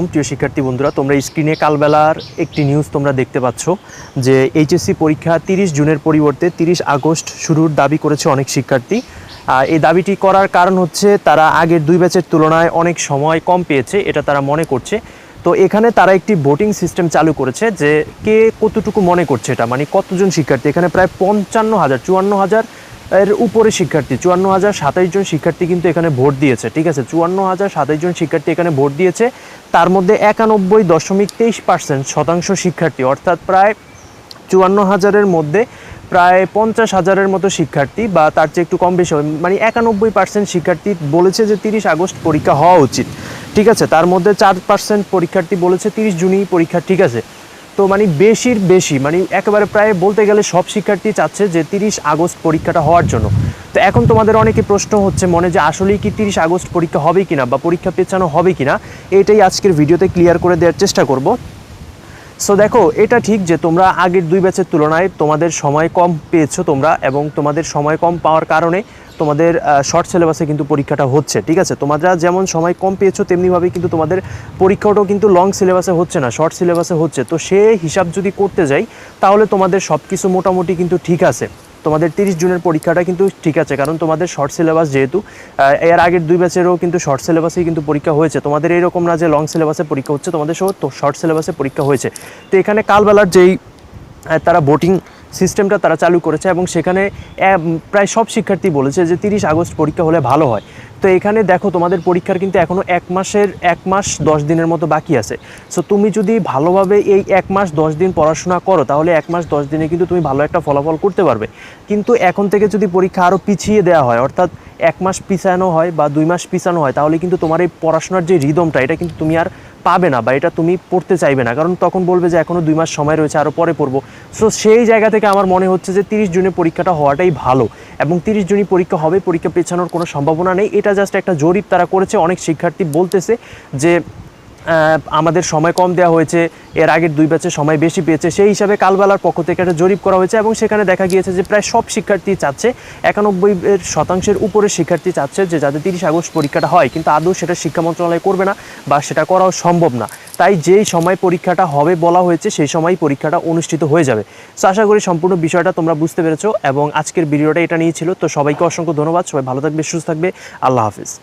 প্রিয় শিক্ষার্থী বন্ধুরা, তোমরা স্ক্রিনে কালবেলার একটি নিউজ তোমরা দেখতে পাচ্ছ যে এইচএসসি পরীক্ষা 30 জুনের পরিবর্তে 30 আগস্ট শুরুর দাবি করেছে অনেক শিক্ষার্থী। এই দাবিটি করার কারণ হচ্ছে তারা আগের 2 ব্যাচের তুলনায় অনেক সময় কম পেয়েছে, এটা তারা মনে করছে। তো এখানে তারা একটি ভোটিং সিস্টেম চালু করেছে যে কে কতটুকু মনে করছে, এটা মানে কতজন শিক্ষার্থী, এখানে প্রায় 54,000 এর উপরে শিক্ষার্থী, 54,027 জন শিক্ষার্থী কিন্তু এখানে ভোট দিয়েছে। ঠিক আছে, 54,027 জন শিক্ষার্থী এখানে ভোট দিয়েছে। তার মধ্যে 91.23% শিক্ষার্থী, অর্থাৎ প্রায় 54,000-এর মধ্যে প্রায় 50,000-এর মতো শিক্ষার্থী বা তার চেয়ে একটু কম বেশি হবে, মানে 91% শিক্ষার্থী বলেছে যে 30 আগস্ট পরীক্ষা হওয়া উচিত। ঠিক আছে, তার মধ্যে 4% পরীক্ষার্থী বলেছে 30 জুনই পরীক্ষা। ঠিক আছে, তো মানে বেশি মানে একেবারে প্রায় বলতে গেলে সব শিক্ষার্থী চাচ্ছে যে 30 আগস্ট পরীক্ষাটা হওয়ার জন্য। তো এখন তোমাদের অনেকে প্রশ্ন হচ্ছে মনে যে আসলেই কি 30 আগস্ট পরীক্ষা হবে কিনা বা পরীক্ষা পেছানো হবে কিনা, এটাই আজকের ভিডিওতে ক্লিয়ার করে দেওয়ার চেষ্টা করব। সো দেখো, এটা ঠিক যে তোমরা আগের 2 ব্যাচের তুলনায় তোমাদের সময় কম পেয়েছো তোমরা, এবং তোমাদের সময় কম পাওয়ার কারণে তোমাদের শর্ট সিলেবাসে কিন্তু পরীক্ষাটা হচ্ছে। ঠিক আছে, তোমরা যেমন সময় কম পেয়েছো তেমনিভাবেই কিন্তু তোমাদের পরীক্ষাটাও কিন্তু লং সিলেবাসে হচ্ছে না, শর্ট সিলেবাসে হচ্ছে। তো সে হিসাব যদি করতে যাই তাহলে তোমাদের সব কিছু মোটামুটি কিন্তু ঠিক আছে। তোমাদের 30 জুনের পরীক্ষাটা কিন্তু ঠিক আছে, কারণ তোমাদের শর্ট সিলেবাস যেহেতু, এর আগের 2 ব্যাচেরও কিন্তু শর্ট সিলেবাসেই কিন্তু পরীক্ষা হয়েছে। তোমাদের এইরকম না যে লং সিলেবাসে পরীক্ষা হচ্ছে, তোমাদের সহ তো শর্ট সিলেবাসে পরীক্ষা হয়েছে। তো এখানে কালবেলার যেই তারা ভোটিং সিস্টেমটা তারা চালু করেছে এবং সেখানে প্রায় সব শিক্ষার্থী বলেছে যে 30 আগস্ট পরীক্ষা হলে ভালো হয়। তো এখানে দেখো, তোমাদের পরীক্ষার কিন্তু এখনও 1 মাস 10 দিনের মতো বাকি আছে। সো তুমি যদি ভালোভাবে এই 1 মাস 10 দিন পড়াশোনা করো তাহলে 1 মাস 10 দিনে কিন্তু তুমি ভালো একটা ফলাফল করতে পারবে। কিন্তু এখন থেকে যদি পরীক্ষা আরও পিছিয়ে দেওয়া হয়, অর্থাৎ 1 মাস পিছানো হয় বা 2 মাস পিছানো হয়, তাহলে কিন্তু তোমার এই পড়াশোনার যে রিদমটা, এটা কিন্তু তুমি আর পাবে না বা এটা তুমি পড়তে চাইবে না, কারণ তখন বলবে যে এখনও 2 মাস সময় রয়েছে, আরও পরে পড়বো। সো সেই জায়গা থেকে আমার মনে হচ্ছে যে 30 জুনে পরীক্ষাটা হওয়াটাই ভালো, এবং 30 জুনই পরীক্ষা হবে, পরীক্ষা পেছানোর কোনো সম্ভাবনা নেই। এটা জাস্ট একটা জরিপ তারা করেছে। অনেক শিক্ষার্থী বলতেছে যে আমাদের সময় কম দেওয়া হয়েছে, এর আগের 2 ব্যাচে সময় বেশি পেয়েছে, সেই হিসাবে কালবেলার পক্ষ থেকে একটা জরিপ করা হয়েছে এবং সেখানে দেখা গিয়েছে যে প্রায় সব শিক্ষার্থী চাচ্ছে, 91% উপরে শিক্ষার্থী চাচ্ছে যে যাতে 30 আগস্ট পরীক্ষাটা হয়, কিন্তু আদৌ সেটা শিক্ষা মন্ত্রণালয় করবে না বা সেটা করাও সম্ভব না। তাই যেই সময় পরীক্ষাটা হবে বলা হয়েছে সেই সময় পরীক্ষাটা অনুষ্ঠিত হয়ে যাবে। সো আশা করি সম্পূর্ণ বিষয়টা তোমরা বুঝতে পেরেছো, এবং আজকের ভিডিওটা এটা নিয়ে ছিল। তো সবাইকে অসংখ্য ধন্যবাদ, সবাই ভালো থাকবে, সুস্থ থাকবে, আল্লাহ হাফিজ।